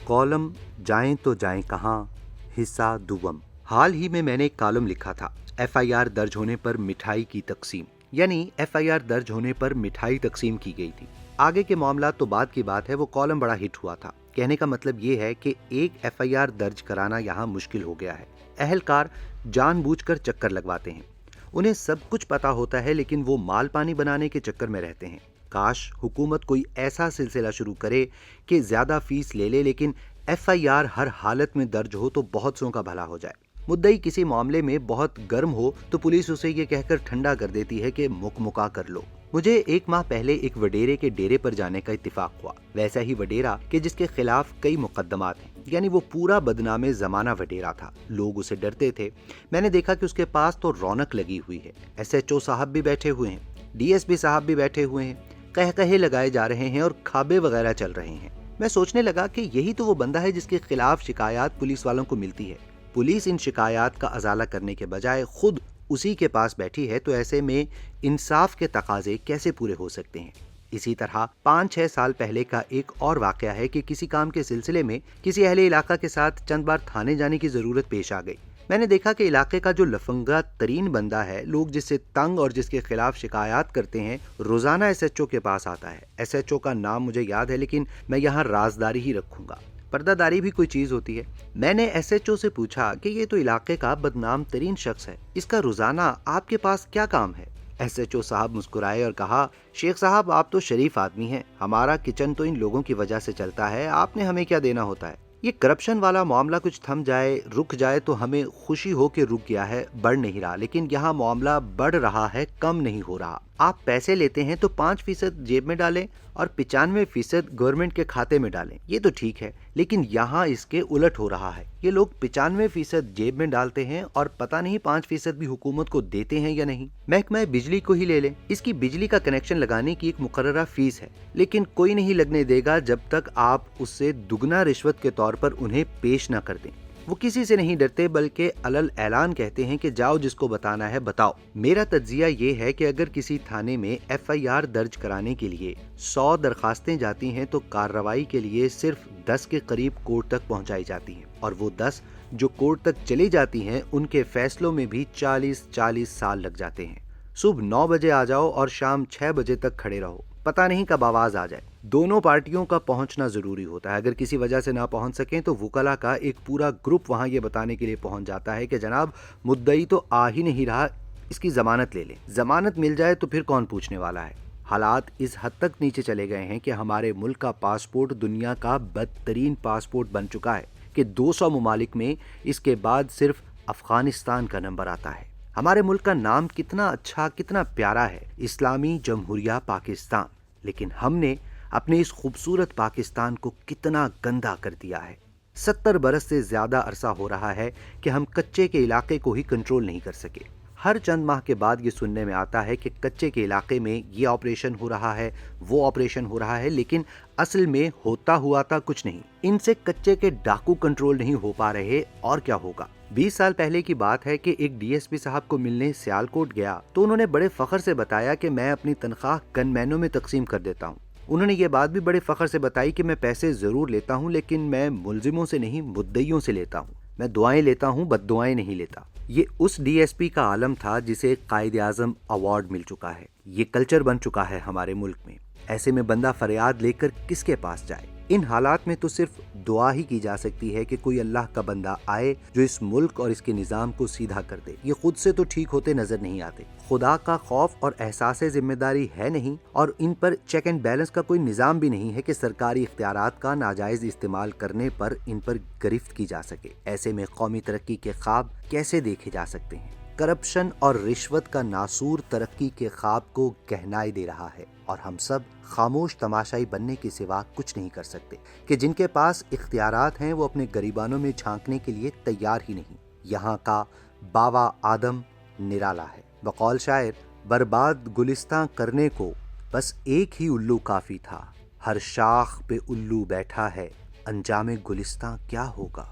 Column जाएं तो जाएं कहां, हिस्सा दुवम। हाल ही में मैंने एक कॉलम लिखा था, एफआईआर दर्ज होने पर मिठाई की तकसीम, यानी एफआईआर दर्ज होने पर मिठाई तकसीम की गई थी। आगे के मामला तो बाद की बात है, वो कॉलम बड़ा हिट हुआ था। कहने का मतलब ये है कि एक एफआईआर दर्ज कराना यहाँ मुश्किल हो गया है। अहलकार जानबूझकर चक्कर लगवाते हैं, उन्हें सब कुछ पता होता है, लेकिन वो माल पानी बनाने के चक्कर में रहते हैं। काश हुकूमत कोई ऐसा सिलसिला शुरू करे कि ज्यादा फीस ले ले, लेकिन एफआईआर हर हालत में दर्ज हो तो बहुत सौ का भला हो जाए। मुद्दई किसी मामले में बहुत गर्म हो तो पुलिस उसे ये कहकर ठंडा कर देती है कि मुकमुका कर लो। मुझे 1 माह पहले एक वडेरे के डेरे पर जाने का इत्तेफाक हुआ, वैसा ही वडेरा कि जिसके खिलाफ कई मुकदमात हैं, यानी वो पूरा बदनामे जमाना वडेरा था। लोग उसे डरते थे। मैंने देखा कि उसके पास तो रौनक लगी हुई है। एसएचओ साहब भी बैठे हुए हैं, डीएसपी साहब भी बैठे हुए हैं, कहकहे लगाए जा रहे हैं और खाबे वगैरह चल रहे हैं। मैं सोचने लगा कि यही तो वो बंदा है जिसके खिलाफ शिकायत पुलिस वालों को मिलती है। पुलिस इन शिकायत का अजाला करने के बजाय खुद उसी के पास बैठी है, तो ऐसे में इंसाफ के तकाजे कैसे पूरे हो सकते हैं। इसी तरह 5-6 साल पहले का एक और वाकया है कि किसी काम के सिलसिले में किसी अहले इलाका के साथ चंद बार थाने जाने की जरूरत पेश आ गई। मैंने देखा कि इलाके का जो लफंगा तरीन बंदा है, लोग जिससे तंग और जिसके खिलाफ शिकायत करते हैं, रोजाना एसएचओ के पास आता है। एसएचओ का नाम मुझे याद है, लेकिन मैं यहाँ राजदारी ही रखूंगा, पर्दादारी भी कोई चीज होती है। मैंने एसएचओ से पूछा कि ये तो इलाके का बदनाम तरीन शख्स है, इसका रोजाना आपके पास क्या काम है। एसएचओ साहब मुस्कुराए और कहा, शेख साहब आप तो शरीफ आदमी हैं, हमारा किचन तो इन लोगों की वजह से चलता है, आपने हमें क्या देना होता है। ये करप्शन वाला मामला कुछ थम जाए, रुक जाए तो हमें खुशी हो कि रुक गया है, बढ़ नहीं रहा, लेकिन यहाँ मामला बढ़ रहा है, कम नहीं हो रहा। आप पैसे लेते हैं तो 5% जेब में डालें और 95% गवर्नमेंट के खाते में डालें, ये तो ठीक है, लेकिन यहाँ इसके उलट हो रहा है। ये लोग 95% जेब में डालते हैं और पता नहीं 5% भी हुकूमत को देते हैं या नहीं। महकमा बिजली को ही ले लें, इसकी बिजली का कनेक्शन लगाने की एक मुकर्ररा फीस है, लेकिन कोई नहीं लगने देगा जब तक आप उससे दुगना रिश्वत के तौर पर उन्हें पेश न कर दें। वो किसी से नहीं डरते, बल्कि अलल ऐलान कहते हैं कि जाओ जिसको बताना है बताओ। मेरा तज्जिया ये है कि अगर किसी थाने में एफआईआर दर्ज कराने के लिए 100 दरखास्तें जाती हैं तो कार्रवाई के लिए सिर्फ 10 के करीब कोर्ट तक पहुंचाई जाती हैं, और वो 10 जो कोर्ट तक चली जाती हैं उनके फैसलों में भी 40-40 साल लग जाते हैं। सुबह 9 बजे आ जाओ और शाम 6 बजे तक खड़े रहो, पता नहीं कब आवाज आ जाए। दोनों पार्टियों का पहुंचना जरूरी होता है। अगर किसी वजह से ना पहुंच सकें तो वुकला का एक पूरा ग्रुप वहां ये बताने के लिए पहुंच जाता है कि जनाब मुद्दई तो आ ही नहीं रहा, इसकी जमानत ले लें। जमानत मिल जाए तो फिर कौन पूछने वाला है। हालात इस हद तक नीचे चले गए हैं कि हमारे मुल्क का पासपोर्ट दुनिया का बदतरीन पासपोर्ट बन चुका है कि 200 ममालिक में इसके बाद सिर्फ अफगानिस्तान का नंबर आता है। हमारे मुल्क का नाम कितना अच्छा, कितना प्यारा है, इस्लामी जमहूरिया पाकिस्तान, लेकिन हमने अपने इस खूबसूरत पाकिस्तान को कितना गंदा कर दिया है। 70 बरस से ज्यादा अरसा हो रहा है कि हम कच्चे के इलाके को ही कंट्रोल नहीं कर सके। हर चंद माह के बाद ये सुनने में आता है कि कच्चे के इलाके में ये ऑपरेशन हो रहा है, वो ऑपरेशन हो रहा है, लेकिन असल में होता हुआ था कुछ नहीं। इनसे कच्चे के डाकू कंट्रोल नहीं हो पा रहे, और क्या होगा। 20 साल पहले की बात है कि एक डीएसपी साहब को मिलने सियालकोट गया तो उन्होंने बड़े फख्र से बताया कि मैं अपनी तनख्वाह गनमैनों में तकसीम कर देता हूँ। उन्होंने ये बात भी बड़े फख्र से बताई कि मैं पैसे जरूर लेता हूँ, लेकिन मैं मुलजिमों से नहीं, मुद्दइयों से लेता हूँ। मैं दुआएं लेता हूँ, बद्दुआएं नहीं लेता। ये उस डीएसपी का आलम था जिसे कायदे आजम अवार्ड मिल चुका है। ये कल्चर बन चुका है हमारे मुल्क में। ऐसे में बंदा फरियाद लेकर किसके पास जाए। इन हालात में तो सिर्फ दुआ ही की जा सकती है कि कोई अल्लाह का बंदा आए जो इस मुल्क और इसके निज़ाम को सीधा कर दे। ये खुद से तो ठीक होते नजर नहीं आते। खुदा का खौफ और एहसास जिम्मेदारी है नहीं, और इन पर चेक एंड बैलेंस का कोई निज़ाम भी नहीं है कि सरकारी इख्तियारात का नाजायज इस्तेमाल करने पर इन पर गिरफ्त की जा सके। ऐसे में कौमी तरक्की के ख्वाब कैसे देखे जा सकते हैं। करप्शन और रिश्वत का नासूर तरक्की के ख्वाब को गहनाई दे रहा है, और हम सब खामोश तमाशाई बनने के सिवा कुछ नहीं कर सकते कि जिनके पास इख्तियारात हैं वो अपने गरीबानों में झांकने के लिए तैयार ही नहीं। यहाँ का बावा आदम निराला है। बकौल शायर, बर्बाद गुलिस्तां करने को बस एक ही उल्लू काफी था, हर शाख पे उल्लू बैठा है, अंजामे गुलिस्तां क्या होगा।